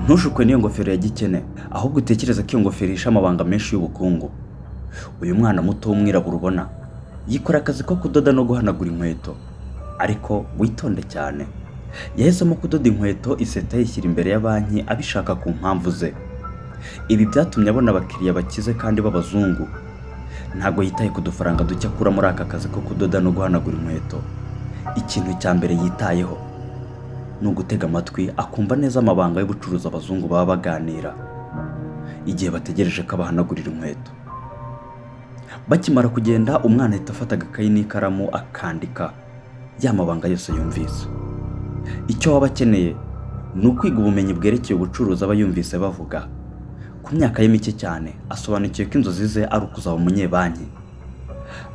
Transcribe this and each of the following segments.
ntushukwe n'iyo ngofero ya gikene, ahubwo utekereza ko iyo ngofero isha amabanga menshi y'ubukungu. Uyu mwana muto w'umwirabura ubona yikora akazi ko kudoda no guhanagura inkweto, ariko witonde cyane. Yahisemo kudoda inkweto iseta yishyira imbere ya banki abishaka ku mpamvu ze. Ibi byatumye abona abakiriya bakize kandi b'abazungu. Ntabwo yitaye ku dufaranga duke akura muri aka kazi ko kudoda no guhanagura inkweto. Ikintu cya mbere yitayeho ni ugutega amatwi akumva neza amabanga y'ubucuruzi abazungu baba baganira igihe bategereje ko abahanagurira inkweto. Bakimara kugenda, umwana ahita afata agakayi n'ikaramu akandika ya mabanga yose yumvise. Icyo waba akeneye ni ukwiga ubumenyi bwerekeye ubucuruzi aba yumvise bavuga. Ku myaka ye mike cyane asobanukiwe ko inzozi ze ari ukuzaba umunyebanki.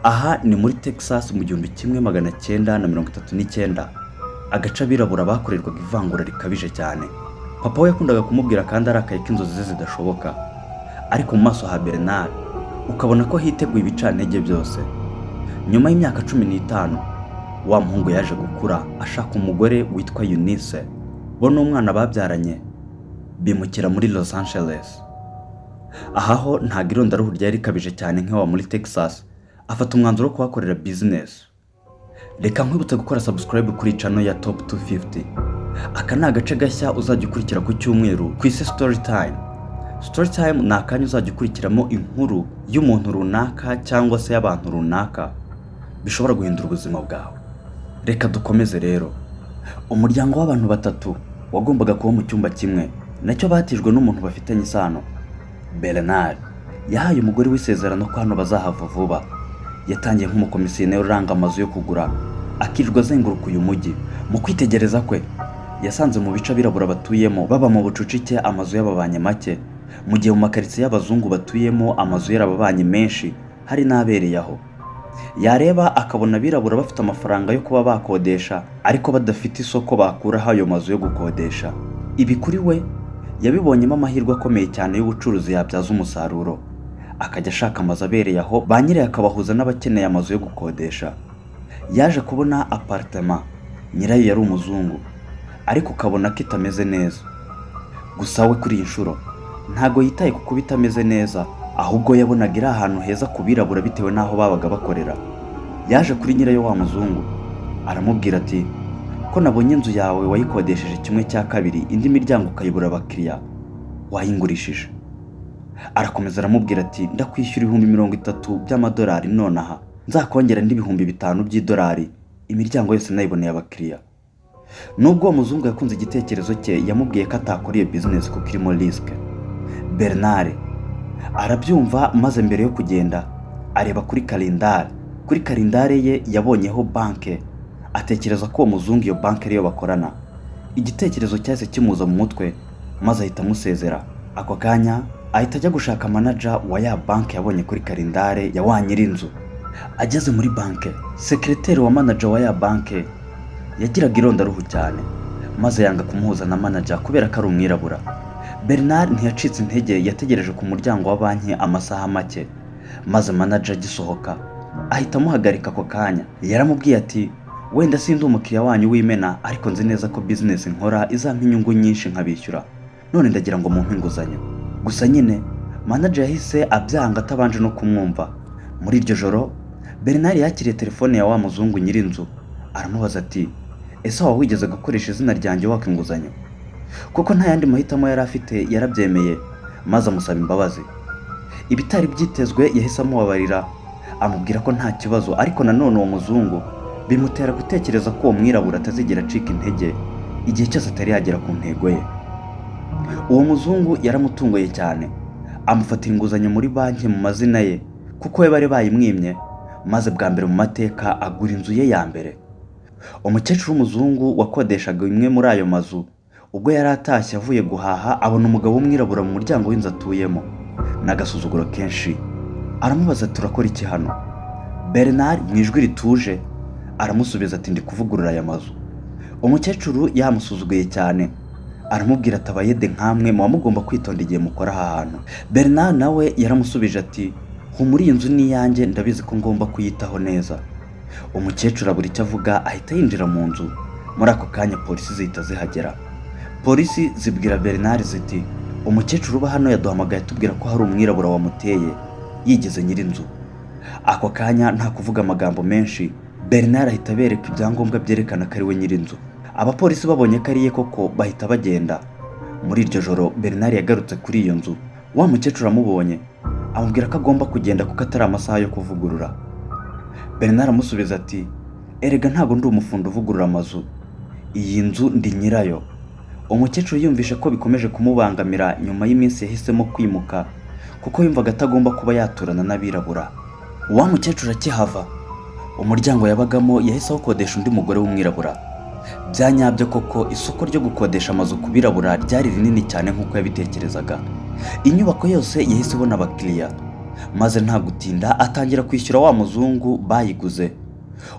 Aha ni muri Texas mu 1939, agace abirabura bakorerwaga ivangura rikabije cyane. Papa we yakundaga kumubwira kandi arakaye ko inzozi ze zidashoboka, ariko mu maso ha Bernard ukabona ko hiteguye ibicantege byose. Nyuma y'imyaka 15 wa muhungu yaje gukura ashaka umugore witwa Eunice. Bo n'umwana babyaranye bimukira muri Los Angeles. Ahaho nta girondaruhu ryari rikabije cyane nk'aho muri Texas. Afata umwanzuro wo kuhakorera business. Reka nkwibutse gukora subscribe kuri channel ya Top 250. Aka ni agace gashya uzajya ukurikira ku cyumweru ku isi story time. Story time ni akanya uzajya ukurikiramo inkuru y'umuntu runaka cyangwa se y'abantu runaka bishobora guhindura ubuzima bwawe. Reka dukomeze rero. Umuryango w'abantu batatu wagombaga kuba mu cyumba kimwe, nacyo batijwe n'umuntu bafitanye isano. Bernard yahaye umugore w'isezerano ko hano bazahava vuba. Yatangiye nk'umukomisiyoneri uranga amazu yo kugura, akirirwa azenguruka uyu mujyi. Mu kwitegereza kwe yasanze mu bice abirabura batuyemo baba mu bucucike amazu y'ababanye make, mu gihe mu makaritsiye y'abazungu batuyemo amazu y'ababanye menshi hari n'abereye aho. Yareba akabona abirabura bafite amafaranga yo kuba bakodesha, ariko badafite isoko bakuraho ayo mazu yo gukodesha. Ibi kuri we yabibonyemo amahirwe akomeye cyane y'ubucuruzi yabyaza umusaruro. Akajya ashaka amazu abereye aho, ba nyirayo akabahuza n'abakeneye amazu yo gukodesha. Yaje kubona apartment, nyirayo yari umuzungu, ariko ukabona ko itameze neza. Gusa we kuri inshuro ntago yitaye ku kuba itameze neza, ahubwo yabonaga iri ahantu heza kubirabura bitewe n'aho babaga bakorera. Yaje kuri nyirayo wa muzungu aramubwira ati, ko nabonye inzu yawe wayikodesheje 1/2, indi miryango ukayibura abakiriya, wayingurishije. Arakomeza aramubwira ati, ndakwishyura 30,000 by'amadolari nonaha, nzakongera ndi 5,000 by'idolari, imiryango yose nayiboneye abakiriya. Nubwo uwo muzungu yakunze igitekerezo cye, yamubwiye ko atakora iyo business kuko irimo risk. Bernard arabyumva, maze mbere yo kugenda areba kuri kalendari. Kuri kalendari ye yabonyeho banke, atekereza ko uwo muzungu iyo banke ariyo bakorana. Igitekerezo cyahise kimuza mu mutwe, maze ahita amusezera. Ako kanya ahita ajya gushaka manager wa ya banke yabonye kuri kalendari ya wa nyir'inzu. Ageze muri banke, sekreteri wa manager wa ya banke yagiraga irondaruhu cyane, maze yanga kumuhuza na manager kubera ko ari umwirabura. Bernard ntiyacitse intege, yategereje ku muryango wa banki amasaha make, maze manager agisohoka ahita amuhagarika ako kanya. Yaramubwiye ati, wenda sindi umukiriya wanyu w'imena, ariko nzi neza ko business nkora izampa inyungu nyinshi nkabishyura, none ndagira ngo mumpe inguzanyo. Gusa nyine manager yahise abyanga atabanje no kumwumva. Muri iryo joro Bernard yakiriye telefone ya wa muzungu nyir'inzu, aramubaza ati, ese waba wigeze gukoresha izina ryanjye waka inguzanyo? Kuko nta yandi mahitamo yari afite, yarabyemeye, maze amusaba imbabazi. Ibitari byitezwe yahise amubabarira, amubwira ko nta kibazo, ariko nanone uwo muzungu bimutera gutekereza ko uwo mwirabura atazigera acika intege igihe cyose atari yagera ku ntego ye. Uwo muzungu yaramutunguye cyane, amufatira inguzanyo muri banki mu mazina ye kuko we bari bayimwimye, maze bwa mbere mu mateka agura inzu ye ya mbere. Umukecuru w'umuzungu wakodeshaga imwe muri ayo mazu, ubwo yari atashye avuye guhaha, abona umugabo w'umwirabura mu muryango w'inzu atuyemo. N'agasuzuguro kenshi aramubaza, turakora iki hano? Bernard mu ijwi rituje aramusubiza ati, ndi kuvugurura aya mazu. Umukecuru yamusuzuguye cyane, aramubwira ati, abayede nkamwe muba mugomba kwitonda igihe mukora aha hantu. Bernard nawe yaramusubije ati, humuri iyi nzu ni iyanjye, ndabizi ko ngomba kuyitaho neza. Umukecuru abura icyo avuga, ahita yinjira mu nzu. Muri ako kanya polisi zihita zihagera. Polisi zibwira Bernard ziti umukecuru uba hano yaduhamagaye atubwira ko hari umwirabura wamuteye yigeze nyirinzu. Ako kanya nta kuvuga amagambo menshi, Bernard ahita abereka ibyangombwa byerekana ko ari we nyirinzu. Abapolisi babonye ko ariye koko bahita bagenda. Muri iryo joro Bernard yagarutse kuri iyo nzu. Wa mukecuru amubonye amubwira ko agomba kugenda kuko atari amasaha yo kuvugurura. Bernard amusubiza ati erega ntago ndi umufundo uvugurura amazu, iyi nzu ndi nyirayo. Umukecuru yumvishe ko bikomeje kumubangamira nyuma y'iminsi yahisemo kwimuka kuko yumvaga atagomba kuba yaturana n'abirabura. Wa mukecuru akihava, umuryango yabagamo yahise awukodesha undi mugore w'umwirabura. Byanyabyo koko isoko ryo gukodesha amazu ku birabura ryari rinini cyane nk'uko yabitekerezaga. Inyubako yose yahise ibona abakiriya, maze nta gutinda atangira kwishyura wa muzungu bayiguze.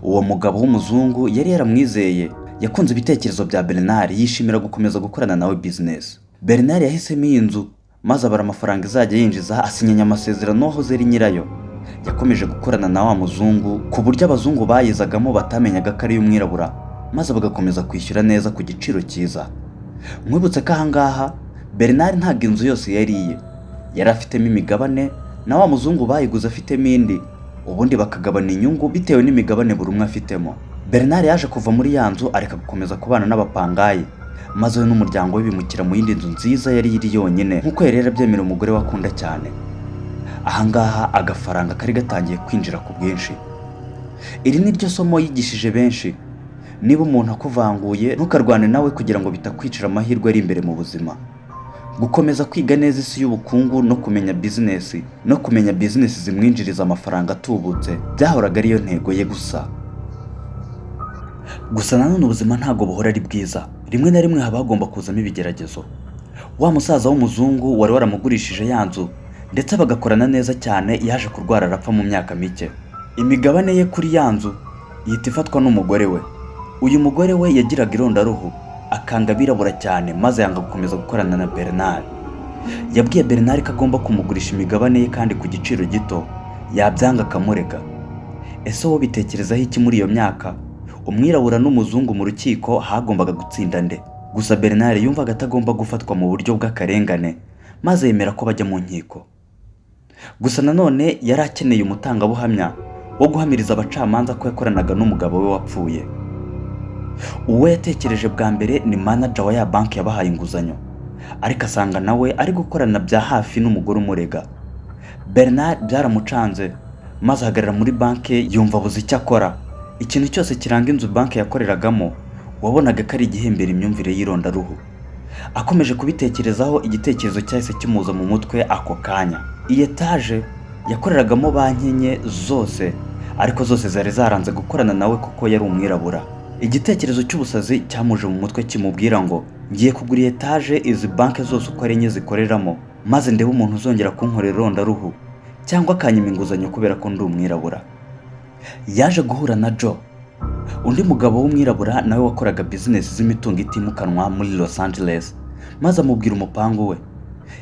Uwo mugabo w'umuzungu yari yaramwizeye, yakunze ibitekerezo bya Bernard, yishimira gukomeza gukorana nawe business. Bernard yahisemo iyi nzu maze abara amafaranga izajya yinjiza, asinyanya amasezerano aho zeri nyirayo. Yakomeje gukorana na wa muzungu ku buryo abazungu bayizagamo batamenyaga ko ari umwirabura, maze bagakomeza kwishyura neza ku giciro cyiza. Mwibutse ko ahangaha Bernard ntabwo inzu yose yariye, yari afitemo imigabane na wa muzungu bayiguze afitemo indi, ubundi bakagabana inyungu bitewe n'imigabane buri umwe afitemo. Bernard yaje kuva muri ya nzu areka gukomeza kubana n'abapangayi, maze we n'umuryango we bimukira mu yindi nzu nziza yari iri yonyine nk'uko yari yarabyemera umugore wakunda cyane. Ahangaha agafaranga kari gatangiye kwinjira ku bwinshi. Iri ni ryo somo yigishije benshi: niba umuntu akuvanguye ntukarwane nawe kugira ngo bitakwicira amahirwe ari imbere mu buzima. Gukomeza kwiga neza isi y'ubukungu no kumenya business zimwinjiriza amafaranga atubutse byahoraga ariyo ntego ye gusa. Gusa nanone ubuzima ntago buhora ari bwiza, rimwe na rimwe haba hagomba kuzamo ibigeragezo. Wa musaza w'umuzungu wari waramugurishije ya nzu ndetse bagakorana neza cyane yaje kurwara arapfa mu myaka mike. Imigabane ye kuri ya nzu yita ifatwa n'umugore we. Uyu mugore we yagiraga irondaruhu, akanga abirabura cyane, maze yanga gukomeza gukorana na Bernard. Yabwiye Bernard ko agomba kumugurisha imigabane ye kandi ku giciro gito, yabyanga akamurega. Ese wowe bitekerezaho iki muri iyo myaka? Umwirabura n'umuzungu mu rukiko hagombaga gutsinda nde? Gusa Bernard yumvaga atagomba gufatwa mu buryo bw'akarengane, maze yemera ko bajya mu nkiko. Gusa nanone yari akeneye umutangabuhamya wo guhamiriza abacamanza ko yakoranaga n'umugabo we wapfuye. Uwo yatekereje bwa mbere ni manager wa ya banki yabahaye inguzanyo, ariko asanga nawe ari gukorana bya hafi n'umugore umurega. Bernard byaramucanze, maze ahagarara muri banki yumva abuze icyo akora. Ikintu cyose kiranga inzu banki yakoreragamo wabonaga ko ari igihembera imyumvire y'irondaruhu. Akomeje kubitekerezaho, igitekerezo cyahise kimuza mu mutwe ako kanya. Iyi etaje yakoreragamo banki enye zose, ariko zose zari zaranze gukorana nawe kuko yari umwirabura. Igitekerezo cy'ubusazi cyamuje mu mutwe kimubwira ngo ngiye kugura etaje izi banki zose uko ari enye zikoreramo, maze ndebe umuntu uzongera kunkorera irondaruhu cyangwa akanyima inguzanyo kubera ko ndi umwirabura. Yaje guhura na Joe, undi mugabo w'umwirabura nawe wakoraga business z'imitungo itimukanwa muri Los Angeles, maze amubwira umupango we.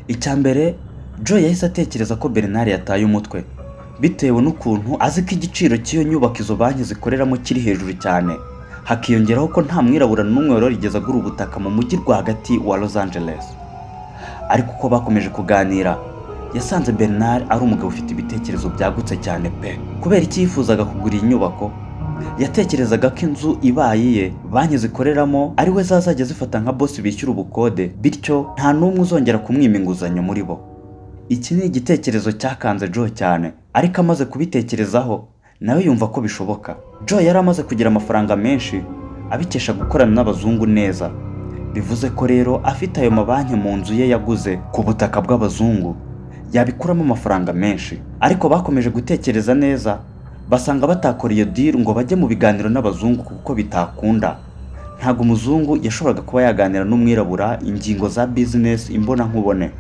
Icyambere Joe yahise atekereza ko Bernard yataye umutwe bitewe n'ukuntu azi ko igiciro cy'iyo nyubako izo banki zikoreramo kiri hejuru cyane, hakiyongeraho ko nta mwirabura n'umwe wari warigeze agura ubutaka mu mujyi rwagati wa Los Angeles. Ariko uko bakomeje kuganira yasanze Bernard ari umugabo ufite ibitekerezo byagutse cyane pe. Kubera iki yifuzaga kugura iyi nyubako? Yatekerezaga ko inzu ibaye iye, banki zikoreramo ari we zazajya zifata nka boss bishyura ubukode, bityo nta n'umwe uzongera kumwima inguzanyo muri bo. Iki ni igitekerezo cyakanze Joe cyane, ariko amaze kubitekerezaho nawe yumva ko bishoboka. Joe yari amaze kugira amafaranga menshi abikesha gukorana n'abazungu neza. Bivuze ko rero afite ayo mabanki mu nzu ye yaguze ku butaka bw'abazungu yabikuramo amafaranga menshi. Ariko bakomeje gutekereza neza basanga batakora iyo deal ngo bajye mu biganiro n'abazungu kuko bitakunda. Ntago umuzungu yashoboraga kuba yaganira n'umwirabura ingingo za business imbona nkubone.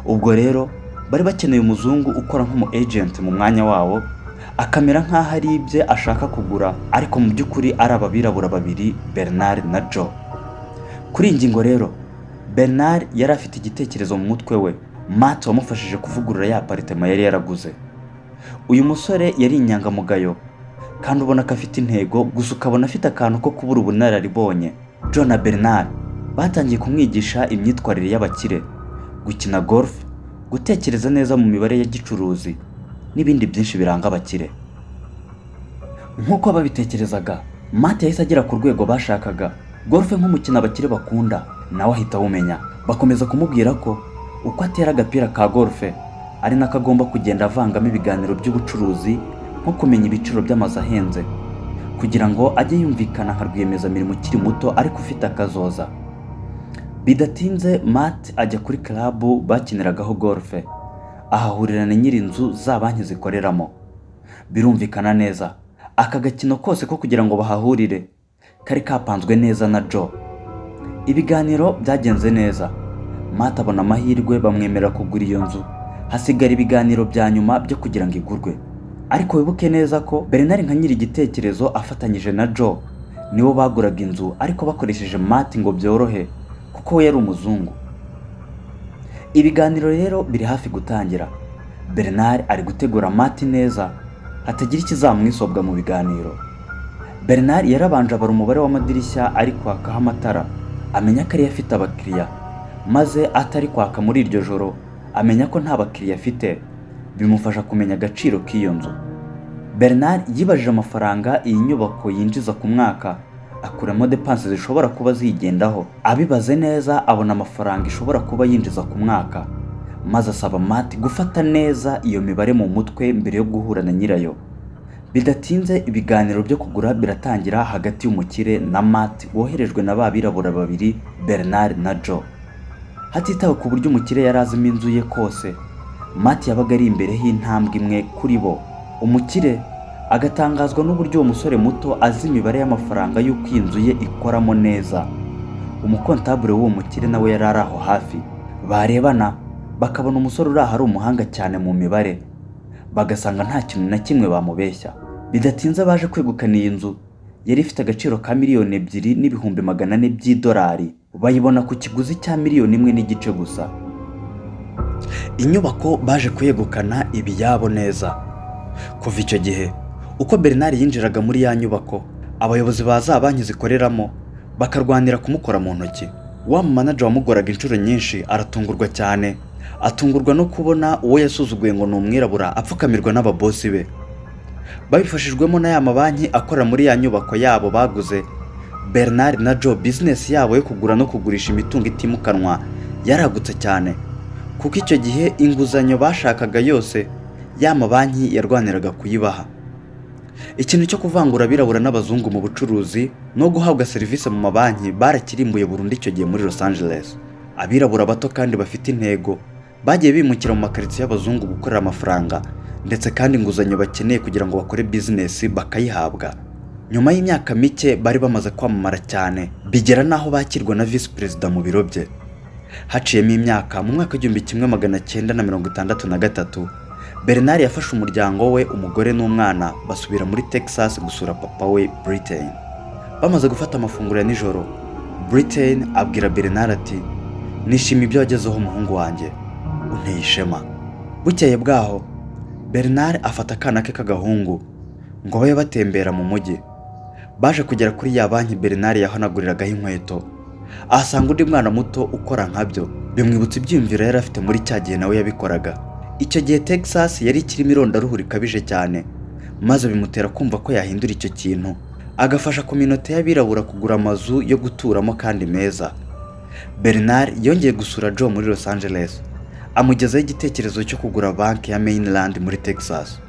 Ubwo rero bari bakeneye umuzungu ukora nk'umu agent mu mwanya wabo, akamera nk'aho ari ibye ashaka kugura, ariko mu by'ukuri ari ababirabura babiri, Bernard na Joe. Kuri ingingo rero Bernard yari afite igitekerezo mu mutwe we. Matt wamufashije kuvugurura ya apartment yari yaraguze. Uyu musore yari inyangamugayo kandi ubona ko afite intego, gusa ukabona afite akantu ko kubura ubunararibonye. Joe na Bernard batangiye kumwigisha imyitwarire y'abakire, gukina golf, gutekereza neza mu mibare ya gicuruzi n'ibindi byinshi biranga abakire. Nk'uko babitekerezaga, Matt yahise agera ku rwego bashakaga. Golf nk'umukino abakire bakunda, nawe ahita awumenya. Bakomeza kumubwira ko uko atera agapira ka golf ari nako agomba kugenda avangamo ibiganiro by'ubucuruzi, nko kumenya ibiciro by'amazu ahenze, kugira ngo ajye yumvikana nka rwiyemezamirimo ukiri muto ariko ufite akazoza. Bidatinze Matt ajya kuri club bakiniragaho golf, ahahurira na nyir'inzu za banki zikoreramo. Birumvikana neza, aka gakino kose ko kugira ngo bahahurire kari kapanzwe neza na Joe. Ibiganiro byagenze neza, Matt abona amahirwe, bamwemerera kugura iyo nzu. Hasigara ibiganiro bya nyuma byo kugira ngo igurwe. Ariko wibuke neza ko Bernard nka nyiri igitekerezo afatanyije na Joe nibo baguraga inzu, ariko bakoresheje Matt ngo byorohe kuko we yari umuzungu. Ibiganiro rero biri hafi gutangira. Bernard ari gutegura Matt neza hatagira ikizamwisobwa mu biganiro. Bernard yarabanje abara umubare w'amadirishya ari kwakaho amatara, amenya ko ari afite abakiriya, maze atari kwaka muri iryo joro amenya ko nta bakiriya afite, bimufasha kumenya agaciro k'iyo nzu. Bernard yibajije amafaranga iyi nyubako yinjiza ku mwaka, akuramo depanse zishobora kuba zigendaho. Abibaze neza abona amafaranga ishobora kuba yinjiza ku mwaka, maze asaba Matt gufata neza iyo mibare mu mutwe mbere yo guhura na nyirayo. Bidatinze ibiganiro byo kugura biratangira hagati y'umukire na Matt woherejwe na babirabura babiri, Bernard na Joe. Hatitawe ku buryo umukire yari azimo inzu ye kose, Matt yabaga ari imbere y'intambwe imwe kuri bo. Umukire agatangazwa n'uburyo uwo musore muto azi imibare y'amafaranga y'uko iyi nzu ye ikoramo neza. Umukontabure w'uwo mukire nawe yari ari aho hafi. Barebana bakabona umusore uri ahari umuhanga cyane mu mibare, bagasanga nta kintu na kimwe bamubeshya. Bidatinze baje kwegukana iyi nzu, yari ifite agaciro ka $2,400,000 by'idolari. Bayibona ku kiguzi cya $1,500,000 gusa. Inyubako baje kuyegukana ibiyabo neza. Kuva icyo gihe, uko Bernard yinjiraga muri ya nyubako, abayobozi ba za banki zikoreramo bakarwanira kumukora mu ntoki. Wa manager wamugoraga inshuro nyinshi aratungurwa cyane, atungurwa no kubona uwo yasuzuguye ngo ni umwirabura apfukamirwa n'ababosi be. Babifashijwemo na ya mabanki akora muri ya nyubako yabo baguze, Bernard na Joe business yabo yo kugura no kugurisha imitungo itimukanwa yaragutse cyane, kuko icyo gihe inguzanyo bashakaga yose ya mabanki yarwaniraga kuyibaha. Ikintu cyo kuvangura abirabura n'abazungu mu bucuruzi no guhabwa serivisi mu mabanki barakirimbuye burundu icyo gihe muri Los Angeles. Abirabura bato kandi bafite intego bagiye bimukira mu makaritsiye y'abazungu gukorera amafaranga, ndetse kandi inguzanyo bakeneye kugira ngo bakore business bakayihabwa. Nyuma y'imyaka mike bari bamaze kwamamara cyane, bigera naho bakirwa na vice president mu biro bye. Haciyemo imyaka, mu mwaka w'1963, Bernard yafashe umuryango we, umugore n'umwana, basubira muri Texas gusura papa we Britain. Bamaze gufata amafunguro ya nijoro, Britain abwira Bernard ati, "Nishimiye ibyo wagezeho umuhungu wanjye, unteye ishema." Bukeye bwaho, Bernard afata akana ke k'agahungu ngo babe batembera mu mujyi. Baje kugera kuri ya banki Bernard yahanaguriragaho inkweto, ahasanga undi mwana muto ukora nkabyo. Bimwibutsa ibyiyumviro yari afite muri cya gihe nawe yabikoraga. Icyo gihe Texas yari ikirimo irondaruhu rikabije cyane, maze bimutera kumva ko yahindura icyo kintu, agafasha community y'abirabura kugura amazu yo guturamo kandi meza. Bernard yongeye gusura Joe muri Los Angeles, amugezaho igitekerezo cyo kugura banki ya Mainland muri Texas.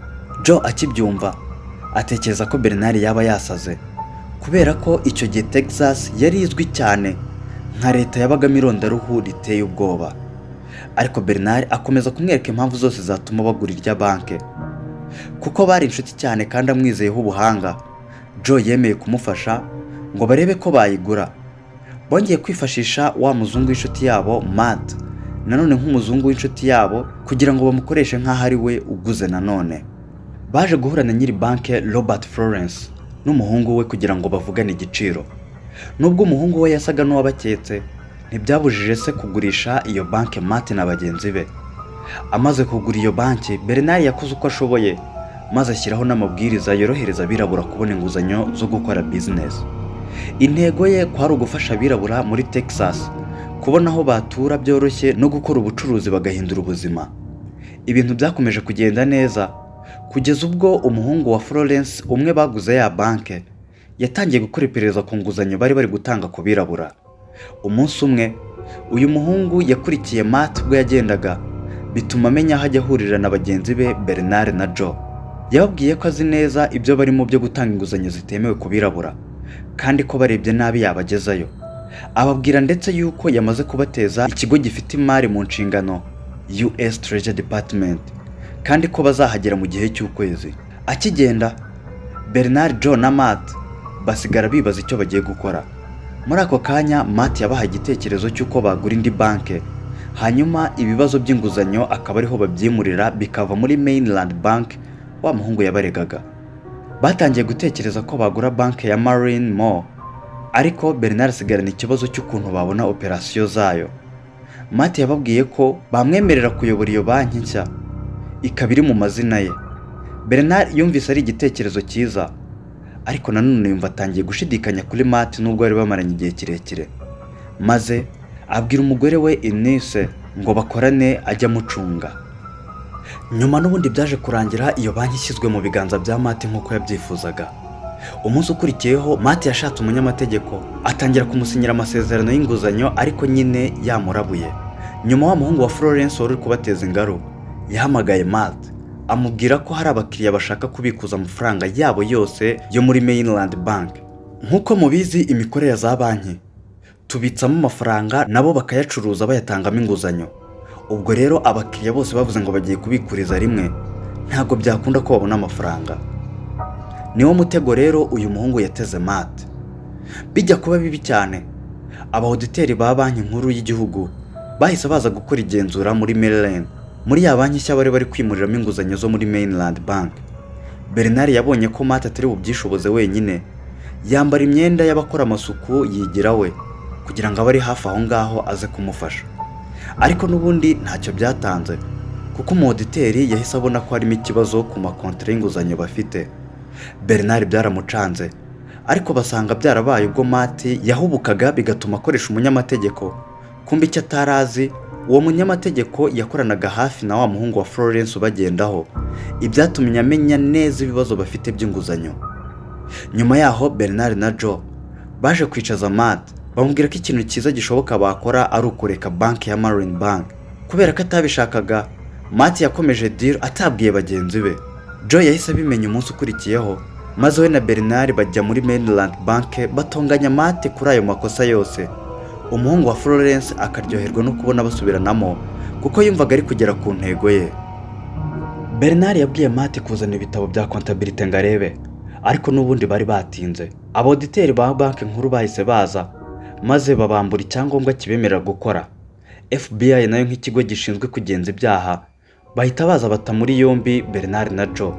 Joe akibyumva atekereza ko Bernard yaba yasaze, kubera ko icyo gihe Texas yari izwi cyane nka leta yabagamo irondaruhu riteye ubwoba. Ariko Bernard akomeza kumwereka impamvu zose zatuma bagura irya banki. Kuko bari inshuti cyane kandi amwizeyeho ubuhanga, Joe yemeye kumufasha ngo barebe ko bayigura. Bongeye kwifashisha wa muzungu w'inshuti yabo Matt, nanone nk'umuzungu w'inshuti yabo, kugira ngo bamukoreshe nk'aho ari we uguze nanone. Baje guhura na nyiri banki Robert Florence n'umuhungu we kugira ngo bavugane igiciro. Nubwo umuhungu we yasaga n'uwabaketse, ntibyabujije se kugurisha iyo banki Matt na bagenzi be. Amaze kugura iyo banki, Bernard yakoze uko ashoboye, maze ashyiraho n'amabwiriza yorohereza abirabura kubona inguzanyo zo gukora business. intego ye kwari ugufasha abirabura muri Texas kubona aho batura byoroshye no gukora ubucuruzi bagahindura ubuzima. Ibintu byakomeje kugenda neza kugeza ubwo umuhungu wa Florence umwe baguze ya banke yatangiye gukora iperereza ku nguzanyo bari gutanga ku birabura. Umunsi umwe uyu muhungu yakurikiye Matt ubwo yagendaga, bituma amenya aho ajya ahurira na bagenzi be Bernard na Joe. Yababwiye ko azi neza ibyo barimo byo gutanga inguzanyo zitemewe ku birabura kandi ko barebye nabi yabagezayo. Ababwira ndetse yuko yamaze kubateza ikigo gifite imari mu nshingano US Treasury Department kandi ko bazahagera mu gihe cy'ukwezi. Akigenda Bernard, Joe na Matt basigara bibaza icyo bagiye gukora. Muri ako kanya Matt yabaha igitekerezo cy'uko bagura indi banke, hanyuma ibibazo by'inguzanyo akaba ariho babyimurira bikava muri Mainland Bank wa muhungu yabaregaga. Batangiye gutekereza ko bagura banke ya Marine Mo, ariko Bernard asigarana ikibazo cy'ukuntu babona operasiyo zayo. Matt yababwiye ko bamwemerera kuyobora iyo banki nshya ikaba iri mu mazina ye. Bernard yumvise ari igitekerezo cyiza, ariko nanone yumva atangiye gushidikanya kuri Matt nubwo bari bamaranye igihe kirekire. Maze abwira umugore we Inise ngo bakorane ajya amucunga. Nyuma n'ubundi byaje kurangira iyo banki ishyizwe mu biganza bya Matt nk'uko yabyifuzaga. Umunsi ukurikiyeho Matt yashatse umunyamategeko atangira kumusinyira amasezerano y'inguzanyo, ariko nyine yamurabuye. Nyuma wa muhungu wa Florence wari kubateza ingaru yahamagaye Matt amubwira ko hari abakiriya bashaka kubikuza amafaranga yabo yose yo muri Mainland Bank. Nk'uko mubizi imikorere za banki tubitsamo amafaranga nabo bakayacuruza bayatangamo inguzanyo. Ubwo rero abakiriya bose bavuze ngo bagiye kubikuriza rimwe ntago byakunda ko babona amafaranga. Niwo mutego rero uyu muhungu yateze Matt. Bijya kuba bibi cyane, abauditeri ba banki nkuru y'igihugu bahise baza gukora igenzura muri Maryland, muri ya banki nshya bari kwimuriramo inguzanyo zo muri Mainland Bank. Bernard yabonye ko Matt atari bubyishoboze wenyine, yambara imyenda y'abakora amasuku yigira we kugira ngo abari hafi aho ngaho aze kumufasha. Ariko n'ubundi ntacyo byatanze kuko umuauditeri yahise abona ko harimo ikibazo ku makontra y'inguzanyo bafite. Bernard byaramucanze, ariko basanga byarabaye ubwo Matt yahubukaga bigatuma akoresha umunyamategeko. Kumbe icyo atarazi, uwo munyamategeko yakoranaga hafi na wa muhungu wa Florence ubagendaho, ibyatumye amenya neza ibibazo bafite by'inguzanyo. Nyuma yaho Bernard na Joe baje kwicaza Matt bamubwira ko ikintu cyiza gishoboka bakora ari ukureka banki ya Marine Bank. Kubera ko atabishakaga, Matt yakomeje deal atabwiye bagenzi be. Joe yahise abimenya umunsi ukurikiyeho, maze we na Bernard bajya muri Mainland Bank batonganya Matt kuri ayo makosa yose. Umuhungu wa Florence akaryoherwa no kubona basubiranamo kuko yumvaga ari kugera ku ntego ye. Bernard yabwiye Matt kuzana ibitabo bya comptabilité ngo arebe, ariko n'ubundi bari batinze. Abauditeri ba banki nkuru bahise baza maze babambura icyangombwa kibemerera gukora. FBI nayo nk'ikigo gishinzwe kugenza ibyaha bahita baza bata muri yombi Bernard na Joe.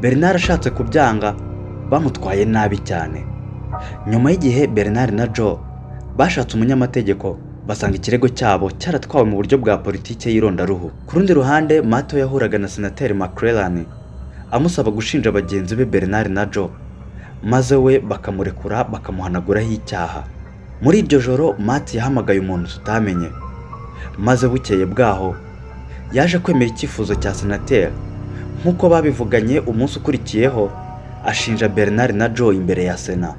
Bernard ashatse kubyanga bamutwaye nabi cyane. Nyuma y'igihe Bernard na Joe bashatse umunyamategeko basanga ikirego cyabo cyaratwawe mu buryo bwa politike y'irondaruhu. Ku rundi ruhande Matt yahuraga na Senateri McClellan amusaba gushinja bagenzi be Bernard na Joe, maze we bakamurekura bakamuhanaguraho icyaha. Muri iryo joro Matt yahamagaye umuntu tutamenye, maze bukeye bwaho yaje kwemera icyifuzo cya Senateri nk'uko babivuganye. Umunsi ukurikiyeho ashinja Bernard na Joe imbere ya Sena.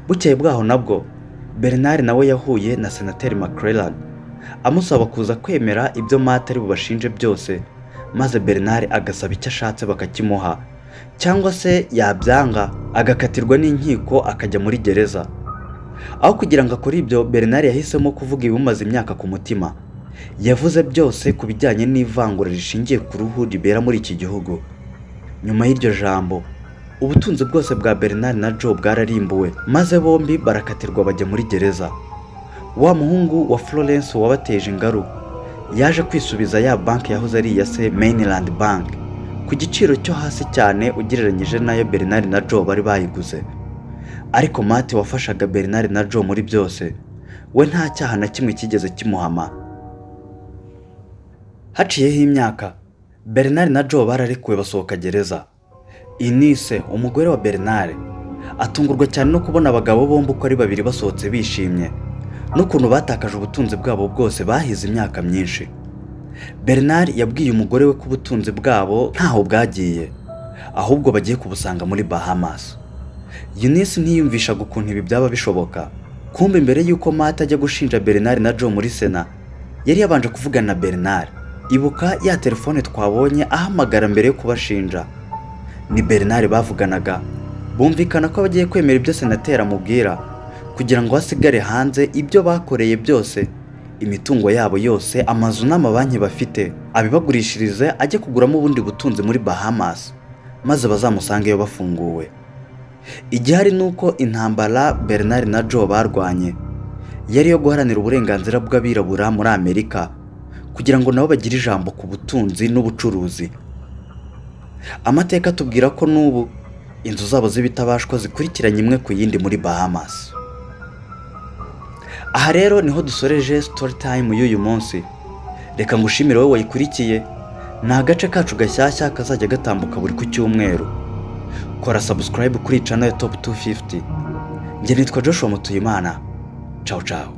Bukeye bwaho nabwo Bernard nawe yahuye na Senateri McClellan amusaba kuza kwemera ibyo Matt ari bubashinje byose, maze Bernard agasaba icyo ashatse bakakimuha, cyangwa se yabyanga agakatirwa n'inkiko akajya muri gereza. Aho kugira ngo akore ibyo, Bernard yahisemo kuvuga ibimumaze imyaka ku mutima. Yavuze byose ku bijyanye n'ivangura rishingiye ku ruhu ribera muri iki gihugu. Nyuma y'iryo jambo ubutunzi bwose bwa Bernard na Joe bwararimbuwe, maze bombi barakatirwa bajya muri gereza. Wa muhungu wa Florence wabateje ingaru yaje kwisubiza ya banki yahoze ari iya se Mainland Bank ku giciro cyo hasi cyane ugereranyije nayo Bernard na Joe bari bayiguze. Ariko Matt wafashaga Bernard na Joe muri byose, we nta cyaha na kimwe kigeze kimuhama. Haciyeho imyaka Bernard na Joe bararekuwe basohoka gereza. Inise umugore wa Bernard atungurwa cyane no kubona abagabo bombi uko ari babiri basohotse bishimye n'ukuntu batakaje ubutunzi bwabo bwose bahize imyaka myinshi. Bernard yabwiye umugore we ko ubutunzi bwabo ntaho bwagiye, ahubwo bagiye kubusanga muri Bahamas. Eunice ntiyumvishaga ukuntu ibi byaba bishoboka. Kumbe mbere y'uko Matt ajya gushinja Bernard na Joe muri Sena, yari yabanje kuvugana na Bernard. Ibuka ya telefone twabonye ahamagara mbere yo kubashinja. Ni Bernard bavuganaga, bumvikana ko bagiye kwemera ibyo senateri amubwira kugira ngo hasigare hanze ibyo bakoreye byose, imitungo yabo yose, amazu n'amabanki bafite, abibagurishirize ajye kuguramo ubundi butunzi muri Bahamas, maze bazamusangeyo bafunguwe. Igihari nuko intambara Bernard na Joe barwanye yari yo guharanira uburenganzira bw'abirabura muri Amerika kugira ngo nabo bagire ijambo ku butunzi n'ubucuruzi. Amateka tubwira ko n'ubu inzu zabo z'ibitabashwa zikurikiranye imwe ku yindi muri Bahamas. Aha rero niho dusoreje story time y'uyu munsi. Reka ngushimire wowe wayikurikiye. Ni agace kacu gashyashya kazajya gatambuka buri ku cyumweru. Kora subscribe kuri channel ya Top 250. Njye nitwa Joshua Mutuyimana. Ciao ciao.